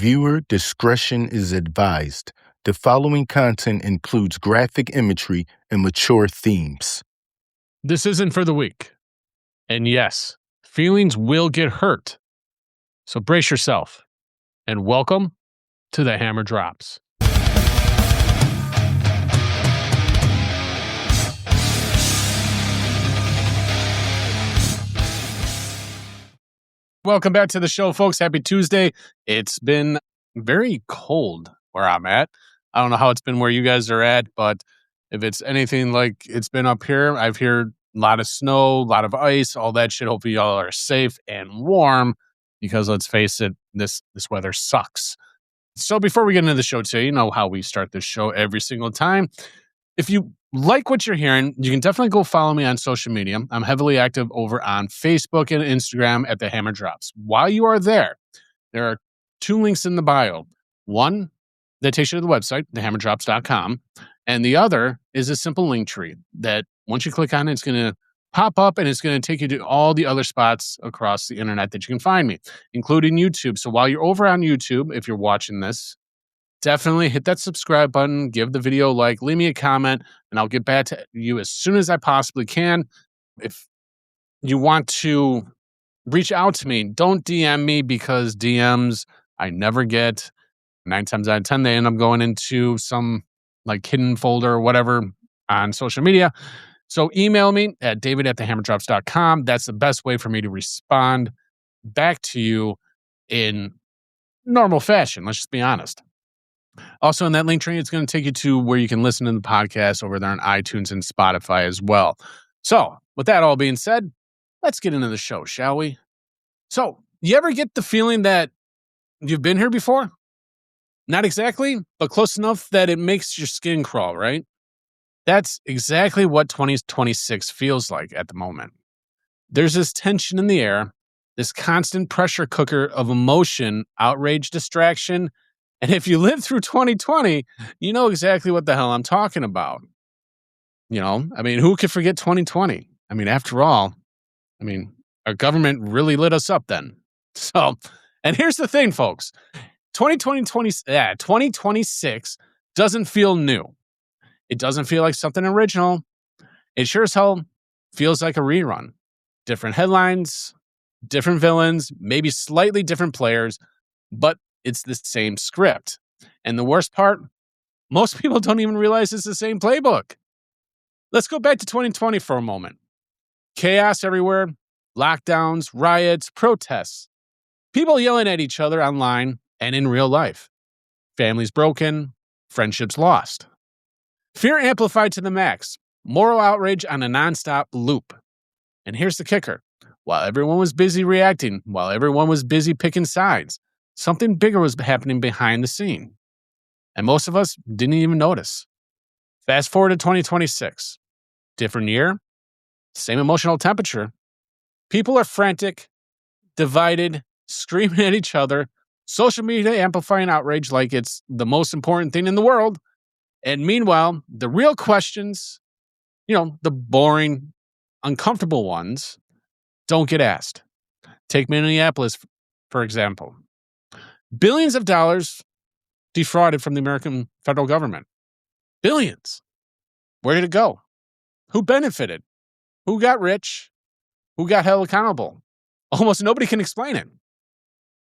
Viewer discretion is advised. The following content includes graphic imagery and mature themes. This isn't for the weak. And yes, feelings will get hurt. So brace yourself and welcome to the Hammer Drops. Welcome back to the show, folks. Happy Tuesday. It's been very cold where I'm at. I don't know how it's been where you guys are at, but if it's anything like it's been up here, I've heard a lot of snow, a lot of ice, all that shit. Hopefully y'all are safe and warm because let's face it, this weather sucks. So before we get into the show today, you know how we start this show every single time. If you like what you're hearing, you can definitely go follow me on social media. I'm heavily active over on Facebook and Instagram at the Hammer Drops. While you are there are two links in the bio. One that takes you to the website, thehammerdrops.com, and the other is a simple link tree that once you click on it, it's going to pop up and it's going to take you to all the other spots across the internet that you can find me, including YouTube. So while you're over on YouTube, if you're watching this, definitely hit that subscribe button, give the video a like, leave me a comment, and I'll get back to you as soon as I possibly can. If you want to reach out to me, don't DM me because DMs I never get. 9 times out of 10, they end up going into some like hidden folder or whatever on social media. So email me at david@thehammerdrops.com. That's the best way for me to respond back to you in normal fashion. Let's just be honest. Also, in that link tree, it's going to take you to where you can listen to the podcast over there on iTunes and Spotify as well. So, with that all being said, let's get into the show, shall we? So, you ever get the feeling that you've been here before? Not exactly, but close enough that it makes your skin crawl, right? That's exactly what 2026 feels like at the moment. There's this tension in the air, this constant pressure cooker of emotion, outrage, distraction. And if you lived through 2020, you know exactly what the hell I'm talking about. You know, I mean, who could forget 2020? I mean, after all, our government really lit us up then. So, and here's the thing, folks. 2026 doesn't feel new. It doesn't feel like something original. It sure as hell feels like a rerun. Different headlines, different villains, maybe slightly different players, but it's the same script. And the worst part, most people don't even realize it's the same playbook. Let's go back to 2020 for a moment. Chaos everywhere, lockdowns, riots, protests, people yelling at each other online and in real life. Families broken, friendships lost. Fear amplified to the max, moral outrage on a nonstop loop. And here's the kicker. While everyone was busy reacting, while everyone was busy picking sides, something bigger was happening behind the scene. And most of us didn't even notice. Fast forward to 2026. Different year, same emotional temperature. People are frantic, divided, screaming at each other, social media amplifying outrage like it's the most important thing in the world. And meanwhile, the real questions, the boring, uncomfortable ones, don't get asked. Take Minneapolis, for example. Billions of dollars defrauded from the American federal government. Billions. Where did it go? Who benefited? Who got rich? Who got held accountable? Almost nobody can explain it.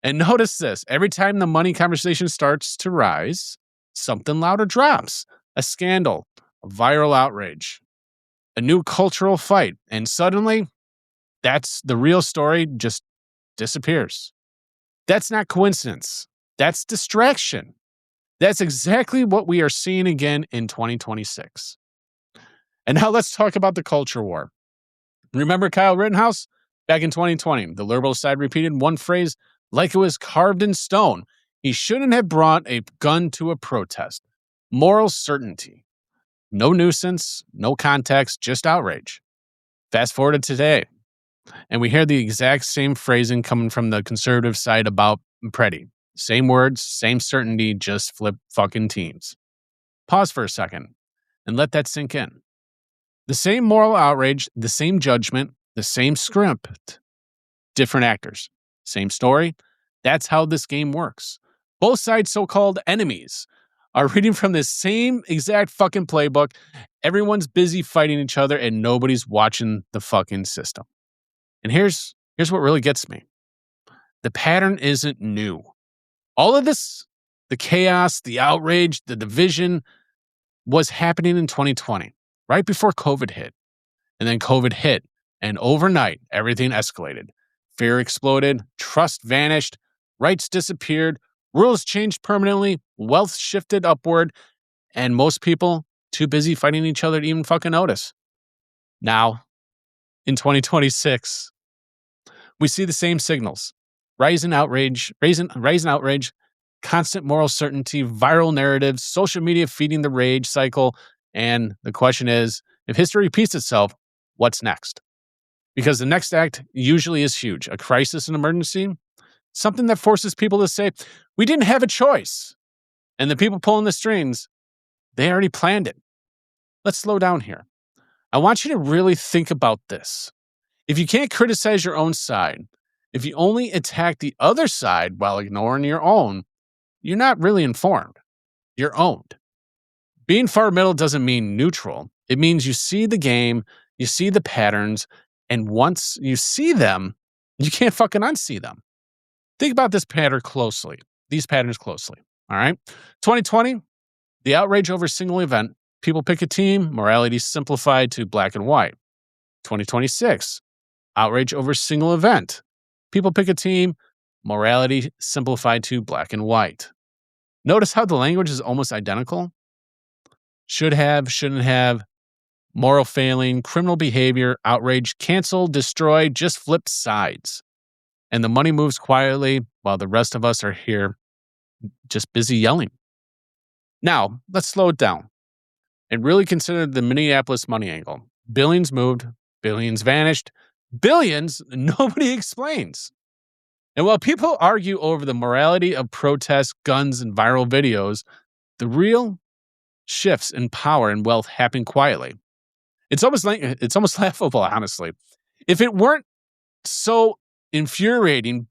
And notice this. Every time the money conversation starts to rise, something louder drops. A scandal, a viral outrage, a new cultural fight. And suddenly, that's the real story just disappears. That's not coincidence. That's distraction. That's exactly what we are seeing again in 2026. And now let's talk about the culture war. Remember Kyle Rittenhouse? Back in 2020, the liberal side repeated one phrase like it was carved in stone. He shouldn't have brought a gun to a protest. Moral certainty. No nuisance, no context, just outrage. Fast forward to today, and we hear the exact same phrasing coming from the conservative side about Preddy. Same words, same certainty, just flip fucking teams. Pause for a second and let that sink in. The same moral outrage, the same judgment, the same script, different actors. Same story. That's how this game works. Both sides' so-called enemies are reading from the same exact fucking playbook. Everyone's busy fighting each other and nobody's watching the fucking system. And here's what really gets me. The pattern isn't new. All of this, the chaos, the outrage, the division was happening in 2020, right before COVID hit. And then COVID hit, and overnight, everything escalated. Fear exploded, trust vanished, rights disappeared, rules changed permanently, wealth shifted upward, and most people too busy fighting each other to even fucking notice. Now, in 2026, we see the same signals. Rising outrage, constant moral certainty, viral narratives, social media feeding the rage cycle. And the question is, if history repeats itself, what's next? Because the next act usually is huge. A crisis, an emergency, something that forces people to say, we didn't have a choice. And the people pulling the strings, they already planned it. Let's slow down here. I want you to really think about this. If you can't criticize your own side, if you only attack the other side while ignoring your own, you're not really informed. You're owned. Being far middle doesn't mean neutral. It means you see the game, you see the patterns, and once you see them, you can't fucking unsee them. Think about this pattern closely. These patterns closely. All right. 2020, the outrage over a single event. People pick a team, morality simplified to black and white. 2026, outrage over a single event. People pick a team, morality simplified to black and white. Notice how the language is almost identical. Should have, shouldn't have, moral failing, criminal behavior, outrage, cancel, destroy, just flip sides. And the money moves quietly while the rest of us are here just busy yelling. Now, let's slow it down and really consider the Minneapolis money angle. Billions moved, billions vanished, billions nobody explains. And while people argue over the morality of protests, guns, and viral videos, the real shifts in power and wealth happen quietly. It's almost laughable, honestly. If it weren't so infuriating,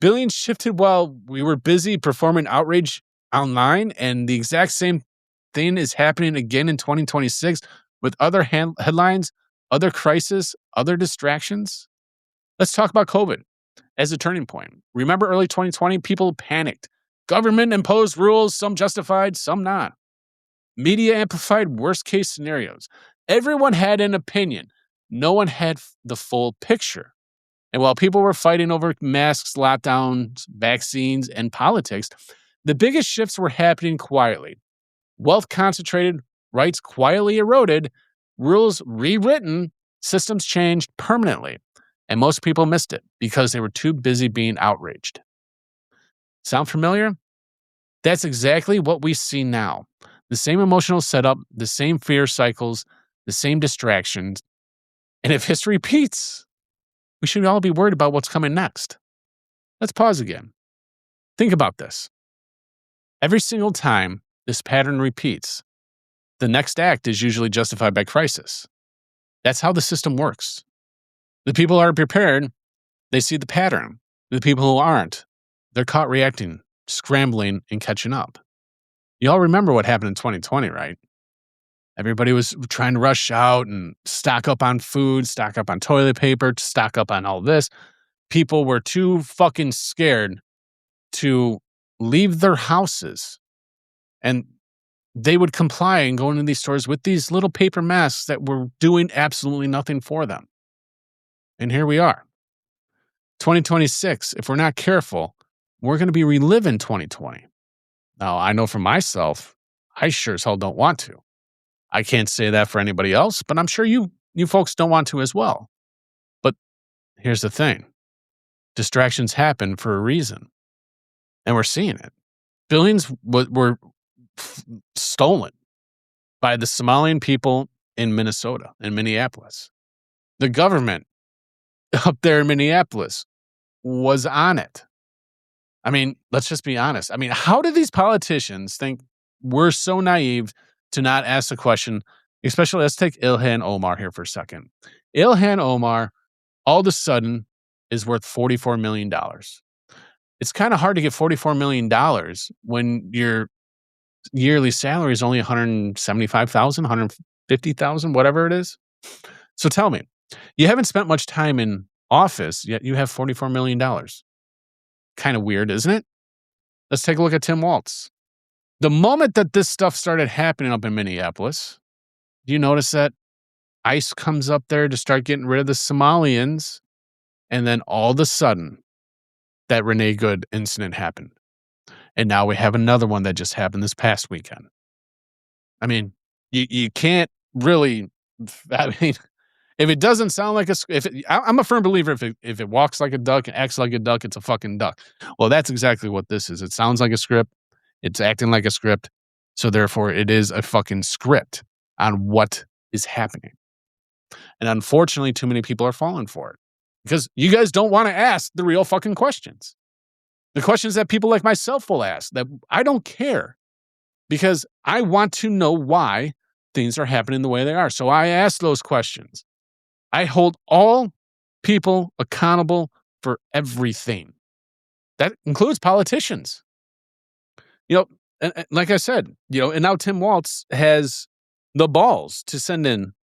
billions shifted while we were busy performing outrage online, and the exact same thing is happening again in 2026 with other headlines, other crises, other distractions. Let's talk about COVID as a turning point. Remember early 2020, people panicked. Government imposed rules, some justified, some not. Media amplified worst case scenarios. Everyone had an opinion. No one had the full picture. And while people were fighting over masks, lockdowns, vaccines, and politics, the biggest shifts were happening quietly. Wealth concentrated, rights quietly eroded, rules rewritten, systems changed permanently. And most people missed it because they were too busy being outraged. Sound familiar? That's exactly what we see now. The same emotional setup, the same fear cycles, the same distractions. And if history repeats, we should all be worried about what's coming next. Let's pause again. Think about this. Every single time this pattern repeats, the next act is usually justified by crisis. That's how the system works. The people who are prepared, they see the pattern. The people who aren't, they're caught reacting, scrambling, and catching up. You all remember what happened in 2020, right? Everybody was trying to rush out and stock up on food, stock up on toilet paper, stock up on all this. People were too fucking scared to leave their houses. And they would comply and go into these stores with these little paper masks that were doing absolutely nothing for them. And here we are. 2026, if we're not careful, we're going to be reliving 2020. Now, I know for myself, I sure as hell don't want to. I can't say that for anybody else, but I'm sure you folks don't want to as well. But here's the thing. Distractions happen for a reason. And we're seeing it. Billions were stolen by the Somalian people in Minnesota, in Minneapolis. The government up there in Minneapolis was on it. I mean, let's just be honest. I mean, how do these politicians think we're so naive to not ask the question, especially let's take Ilhan Omar here for a second. Ilhan Omar all of a sudden is worth $44 million. it's kind of hard to get $44 million when your yearly salary is only $175,000, $150,000, whatever it is. So tell me, you haven't spent much time in office, yet you have $44 million. Kind of weird, isn't it? Let's take a look at Tim Walz. The moment that this stuff started happening up in Minneapolis, do you notice that ICE comes up there to start getting rid of the Somalians? And then all of a sudden, that Rene Good incident happened. And now we have another one that just happened this past weekend. I mean, you can't really, I mean, if it doesn't sound like I'm a firm believer if it walks like a duck and acts like a duck, it's a fucking duck. Well, that's exactly what this is. It sounds like a script. It's acting like a script. So therefore, it is a fucking script on what is happening. And unfortunately, too many people are falling for it because you guys don't want to ask the real fucking questions. The questions that people like myself will ask that I don't care because I want to know why things are happening the way they are. So I ask those questions. I hold all people accountable for everything. That includes politicians. And like I said, and now Tim Walz has the balls to send in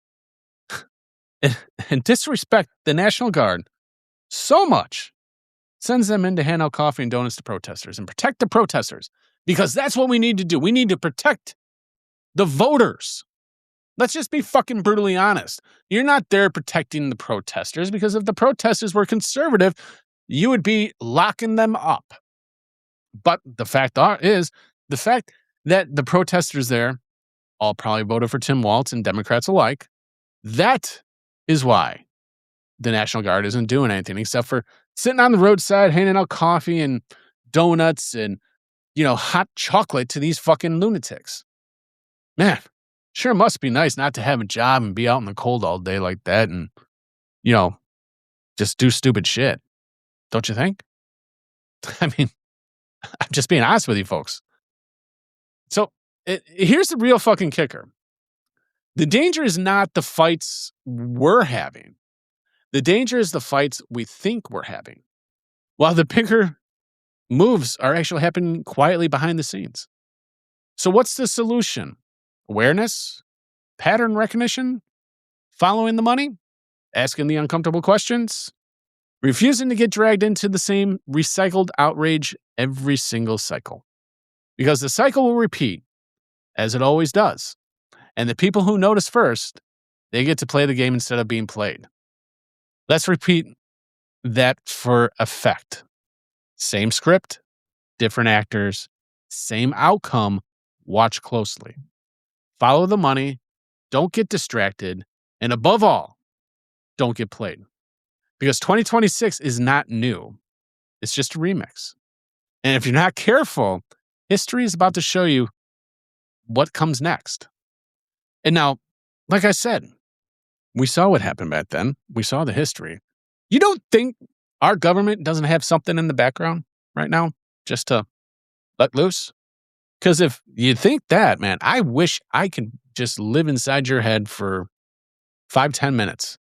and disrespect the National Guard so much, sends them in to hand out coffee and donuts to protesters and protect the protesters because that's what we need to do. We need to protect the voters. Let's just be fucking brutally honest. You're not there protecting the protesters because if the protesters were conservative, you would be locking them up. But the fact is the fact that the protesters there all probably voted for Tim Walz and Democrats alike. That is why the National Guard isn't doing anything except for sitting on the roadside, handing out coffee and donuts and, hot chocolate to these fucking lunatics. Man, sure must be nice not to have a job and be out in the cold all day like that and, just do stupid shit. Don't you think? I mean, I'm just being honest with you folks. So here's the real fucking kicker. The danger is not the fights we're having. The danger is the fights we think we're having. While the bigger moves are actually happening quietly behind the scenes. So what's the solution? Awareness? Pattern recognition? Following the money? Asking the uncomfortable questions? Refusing to get dragged into the same recycled outrage every single cycle. Because the cycle will repeat, as it always does. And the people who notice first, they get to play the game instead of being played. Let's repeat that for effect. Same script, different actors, same outcome. Watch closely. Follow the money. Don't get distracted. And above all, don't get played. Because 2026 is not new. It's just a remix. And if you're not careful, history is about to show you what comes next. And now, like I said, we saw what happened back then. We saw the history. You don't think our government doesn't have something in the background right now just to let loose? Because if you think that, man, I wish I could just live inside your head for 5-10 minutes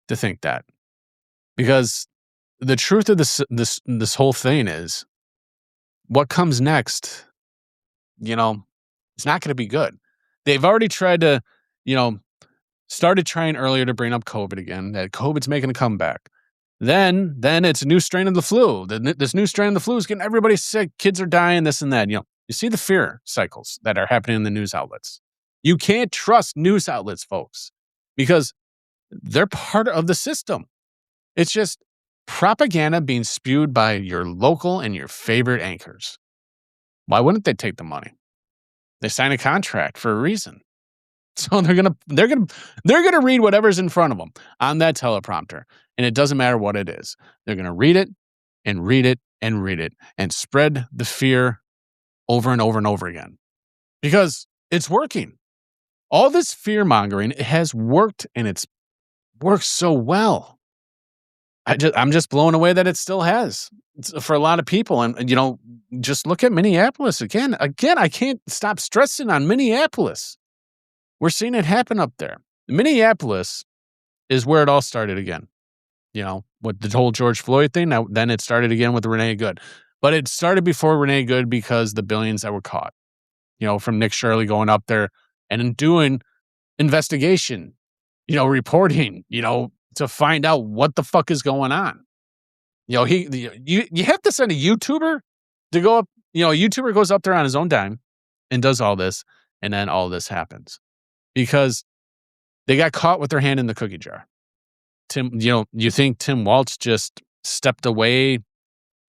to think that. Because the truth of this whole thing is what comes next, it's not going to be good. They've already tried to, started trying earlier to bring up COVID again, that COVID's making a comeback. Then it's a new strain of the flu. This new strain of the flu is getting everybody sick. Kids are dying, this and that. You see the fear cycles that are happening in the news outlets. You can't trust news outlets, folks, because they're part of the system. It's just propaganda being spewed by your local and your favorite anchors. Why wouldn't they take the money? They sign a contract for a reason. So they're gonna read whatever's in front of them on that teleprompter, and it doesn't matter what it is. They're gonna read it and read it and read it and spread the fear over and over and over again because it's working. All this fear mongering, it has worked, and it's worked so well. I'm just blown away that it still has for a lot of people. And just look at Minneapolis again. I can't stop stressing on Minneapolis. We're seeing it happen up there. Minneapolis is where it all started again. With the whole George Floyd thing. Now, then it started again with Rene Good. But it started before Rene Good because the billions that were caught, from Nick Shirley going up there and doing investigation, reporting, to find out what the fuck is going on. You have to send a YouTuber to go up. A YouTuber goes up there on his own dime and does all this, and then all this happens because they got caught with their hand in the cookie jar. Tim, you think Tim Walz just stepped away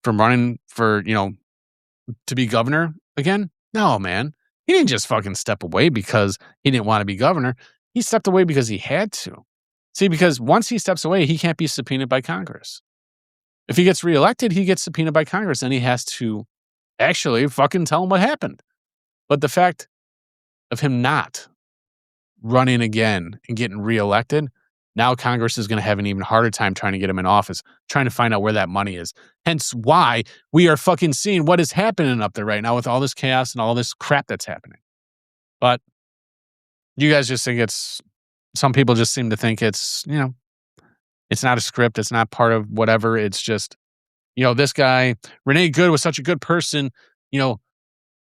from running for, to be governor again? No, man. He didn't just fucking step away because he didn't want to be governor. He stepped away because he had to. See, because once he steps away, he can't be subpoenaed by Congress. If he gets reelected, he gets subpoenaed by Congress, and he has to actually fucking tell him what happened. But the fact of him not running again and getting reelected, now Congress is going to have an even harder time trying to get him in office, trying to find out where that money is. Hence why we are fucking seeing what is happening up there right now with all this chaos and all this crap that's happening. But you guys just think some people just seem to think it's not a script. It's not part of whatever. It's just, this guy, Rene Good, was such a good person.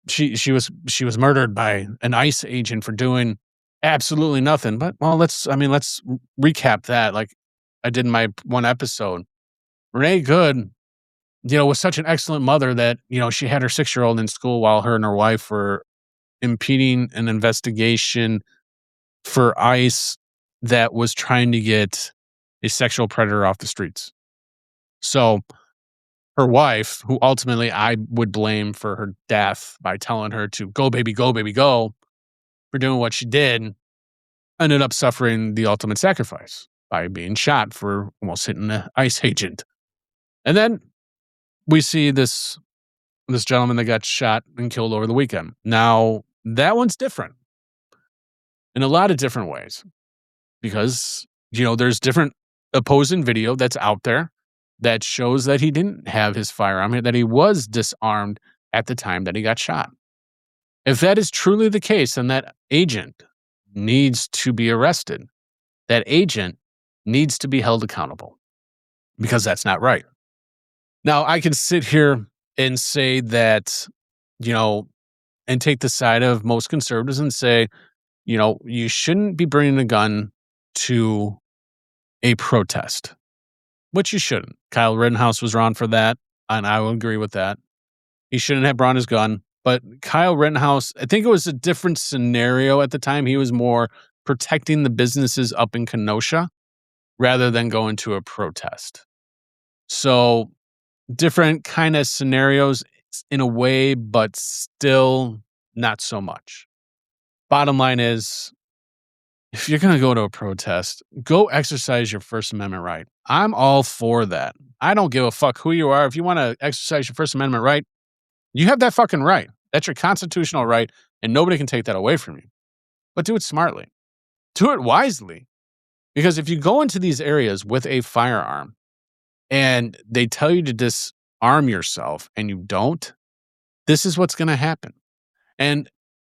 She was murdered by an ICE agent for doing absolutely nothing. But let's recap that like I did in my one episode. Rene Good, was such an excellent mother that, she had her 6-year-old in school while her and her wife were impeding an investigation for ICE that was trying to get a sexual predator off the streets. So her wife, who ultimately I would blame for her death by telling her to go, baby, go, for doing what she did, ended up suffering the ultimate sacrifice by being shot for almost hitting an ICE agent. And then we see this gentleman that got shot and killed over the weekend. Now, that one's different in a lot of different ways because, there's different opposing video that's out there that shows that he didn't have his firearm, that he was disarmed at the time that he got shot. If that is truly the case, then that agent needs to be arrested. That agent needs to be held accountable because that's not right. Now, I can sit here and say that, and take the side of most conservatives and say, you shouldn't be bringing a gun to a protest, which you shouldn't. Kyle Rittenhouse was wrong for that, and I will agree with that. He shouldn't have brought his gun. But Kyle Rittenhouse, I think it was a different scenario at the time. He was more protecting the businesses up in Kenosha rather than going to a protest. So different kind of scenarios in a way, but still not so much. Bottom line is, if you're going to go to a protest, go exercise your First Amendment right. I'm all for that. I don't give a fuck who you are. If you want to exercise your First Amendment right, you have that fucking right. That's your constitutional right, and nobody can take that away from you. But do it smartly. Do it wisely. Because if you go into these areas with a firearm and they tell you to disarm yourself and you don't, this is what's going to happen. And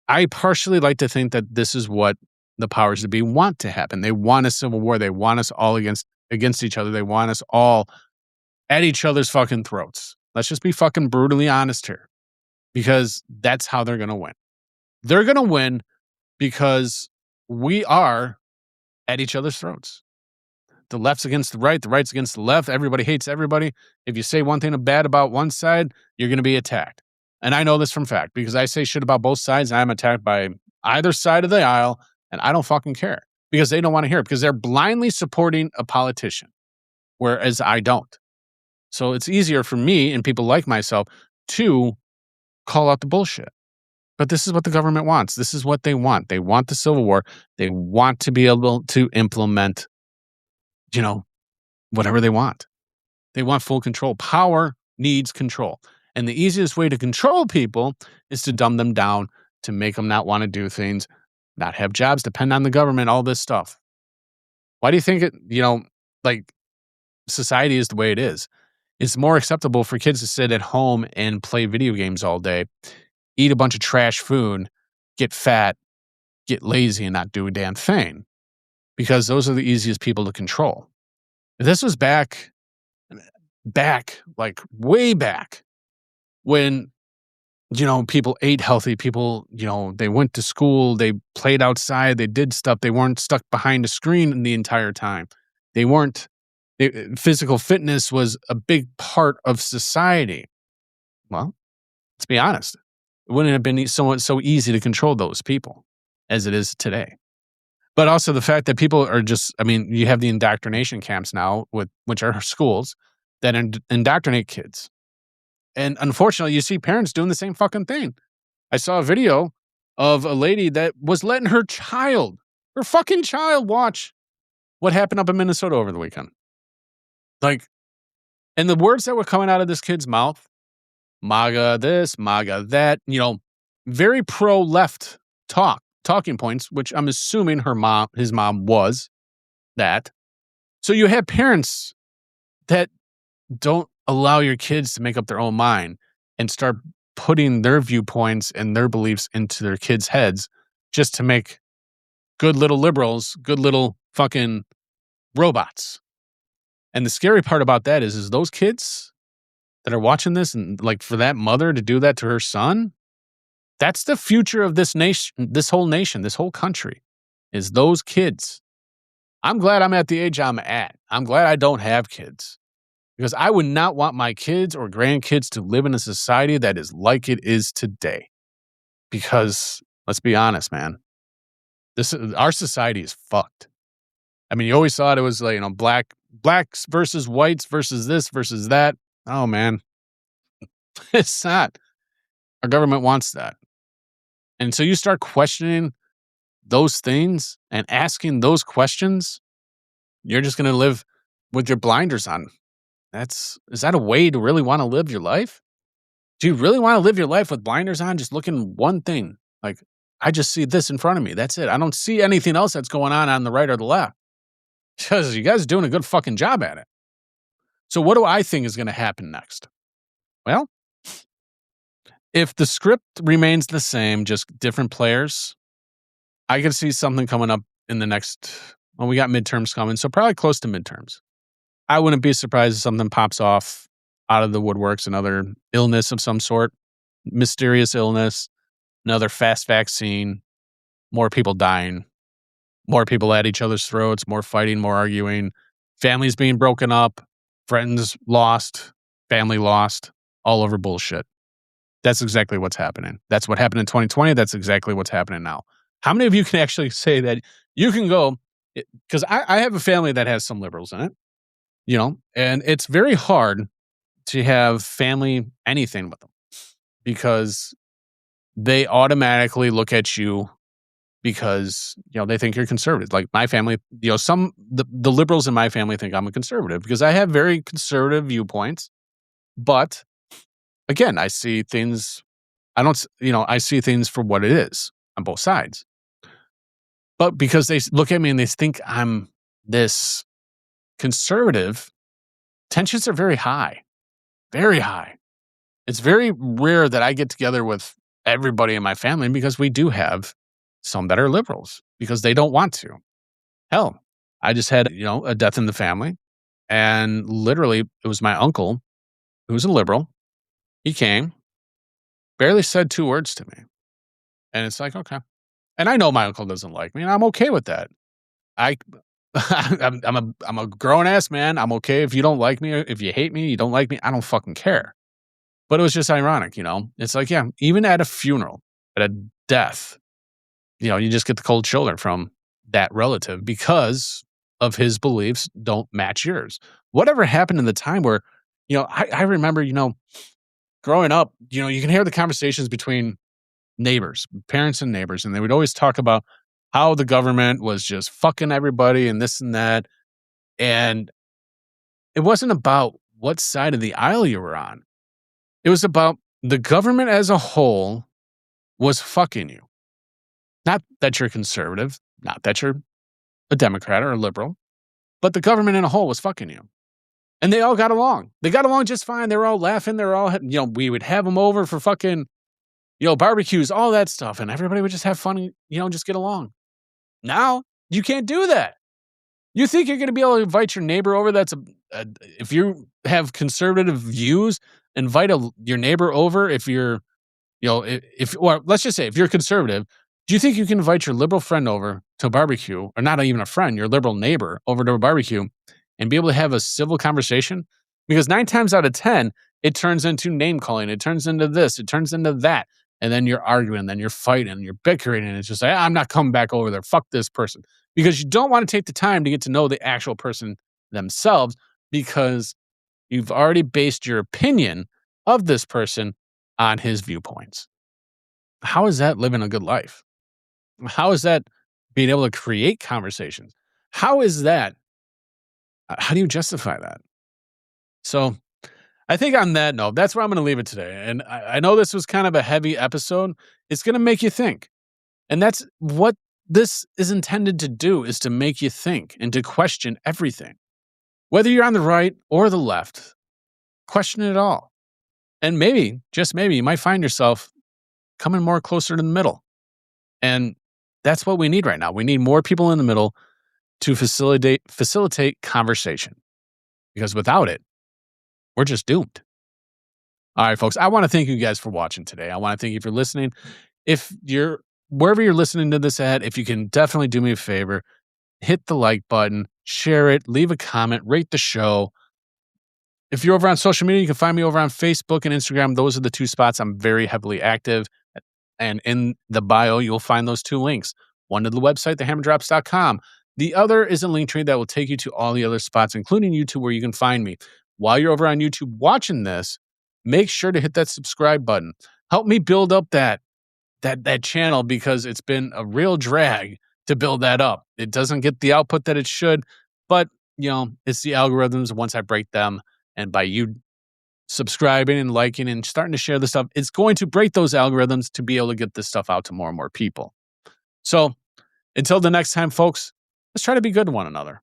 I partially like to think that this is what the powers that be want to happen. They want a civil war. They want us all against each other. They want us all at each other's fucking throats. Let's just be fucking brutally honest here, because that's how they're going to win. They're going to win because we are at each other's throats. The left's against the right's against the left. Everybody hates everybody. If you say one thing bad about one side, you're going to be attacked. And I know this from fact because I say shit about both sides and I'm attacked by either side of the aisle, and I don't fucking care because they don't want to hear it because they're blindly supporting a politician, whereas I don't. So it's easier for me and people like myself to call out the bullshit. But this is what the government wants. This is what they want. They want the Civil War. They want to be able to implement, whatever they want. They want full control. Power needs control. And the easiest way to control people is to dumb them down, to make them not want to do things, not have jobs, depend on the government, all this stuff. Why do you think society is the way it is? It's more acceptable for kids to sit at home and play video games all day, eat a bunch of trash food, get fat, get lazy, and not do a damn thing. Because those are the easiest people to control. If this was back, like way back, when, people ate healthy, people, they went to school, they played outside, they did stuff, they weren't stuck behind a screen the entire time. Physical fitness was a big part of society. Well, let's be honest. It wouldn't have been so easy to control those people as it is today. But also the fact that people are you have the indoctrination camps now, which are schools that indoctrinate kids. And unfortunately, you see parents doing the same fucking thing. I saw a video of a lady that was letting her fucking child, watch what happened up in Minnesota over the weekend. And the words that were coming out of this kid's mouth, MAGA this, MAGA that, very pro-left talking points, which I'm assuming his mom was that. So you have parents that don't allow your kids to make up their own mind and start putting their viewpoints and their beliefs into their kids' heads just to make good little liberals, good little fucking robots. And the scary part about that is those kids that are watching this, and for that mother to do that to her son, that's the future of this nation, this whole country, is those kids. I'm glad I'm at the age I'm at. I'm glad I don't have kids, because I would not want my kids or grandkids to live in a society that is like it is today. Because let's be honest, man, our society is fucked. I mean, you always thought it was blacks versus whites versus this versus that. Oh man, it's not. Our government wants that. And so you start questioning those things and asking those questions, you're just going to live with your blinders on. Is that a way to really want to live your life? Do you really want to live your life with blinders on, just looking one thing? I just see this in front of me. That's it. I don't see anything else that's going on the right or the left. Because you guys are doing a good fucking job at it. So what do I think is going to happen next? Well, if the script remains the same, just different players, I can see something coming up in the next, we got midterms coming, so probably close to midterms. I wouldn't be surprised if something pops off out of the woodworks, another illness of some sort, mysterious illness, another fast vaccine, more people dying, more people at each other's throats, more fighting, more arguing, families being broken up, friends lost, family lost, all over bullshit. That's exactly what's happening. That's what happened in 2020. That's exactly what's happening now. How many of you can actually say that you can go, because I have a family that has some liberals in it, and it's very hard to have family anything with them because they automatically look at you because, they think you're conservative. Like my family, the liberals in my family think I'm a conservative because I have very conservative viewpoints. But again, I see things, I see things for what it is on both sides. But because they look at me and they think I'm this conservative, tensions are very high. Very high. It's very rare that I get together with everybody in my family because we do have some that are liberals because they don't want to. Hell, I just had, a death in the family, and literally it was my uncle who's a liberal. He came, barely said 2 words to me. And it's like, okay. And I know my uncle doesn't like me, and I'm okay with that. I'm a grown ass man. I'm okay if you don't like me, if you hate me, you don't like me. I don't fucking care. But it was just ironic, It's like, yeah, even at a funeral, at a death, you just get the cold shoulder from that relative because of his beliefs don't match yours. Whatever happened in the time where, I remember, growing up, you can hear the conversations between neighbors, parents and neighbors, and they would always talk about how the government was just fucking everybody and this and that. And it wasn't about what side of the aisle you were on. It was about the government as a whole was fucking you. Not that you're conservative, not that you're a Democrat or a liberal, but the government in a whole was fucking you. And they all got along. They got along just fine. They were all laughing. They were all, we would have them over for fucking, barbecues, all that stuff. And everybody would just have fun, just get along. Now, you can't do that. You think you're going to be able to invite your neighbor over if you have conservative views invite your neighbor over if you're, or let's just say if you're conservative, do you think you can invite your liberal friend over to a barbecue, or not even a friend, your liberal neighbor over to a barbecue and be able to have a civil conversation? Because 9 times out of 10, it turns into name calling. It turns into this. It turns into that. And then you're arguing, then you're fighting, you're bickering, and it's just like, I'm not coming back over there. Fuck this person. Because you don't want to take the time to get to know the actual person themselves, because you've already based your opinion of this person on his viewpoints. How is that living a good life? How is that being able to create conversations? How is that? How do you justify that? So I think on that note, that's where I'm going to leave it today. And I know this was kind of a heavy episode. It's going to make you think. And that's what this is intended to do, is to make you think and to question everything. Whether you're on the right or the left, question it all. And maybe, just maybe, you might find yourself coming more closer to the middle. And that's what we need right now. We need more people in the middle to facilitate conversation. Because without it, we're just doomed. All right, folks, I want to thank you guys for watching today. I want to thank you for listening. If you're, wherever you're listening to this at, if you can definitely do me a favor, hit the like button, share it, leave a comment, rate the show. If you're over on social media, you can find me over on Facebook and Instagram. Those are the 2 spots I'm very heavily active. And in the bio, you'll find those 2 links. One to the website, thehammerdrops.com. The other is a link tree that will take you to all the other spots, including YouTube, where you can find me. While you're over on YouTube watching this, make sure to hit that subscribe button. Help me build up that channel, because it's been a real drag to build that up. It doesn't get the output that it should, but it's the algorithms. Once I break them, and by you subscribing and liking and starting to share the stuff, it's going to break those algorithms to be able to get this stuff out to more and more people. So until the next time, folks, let's try to be good to one another.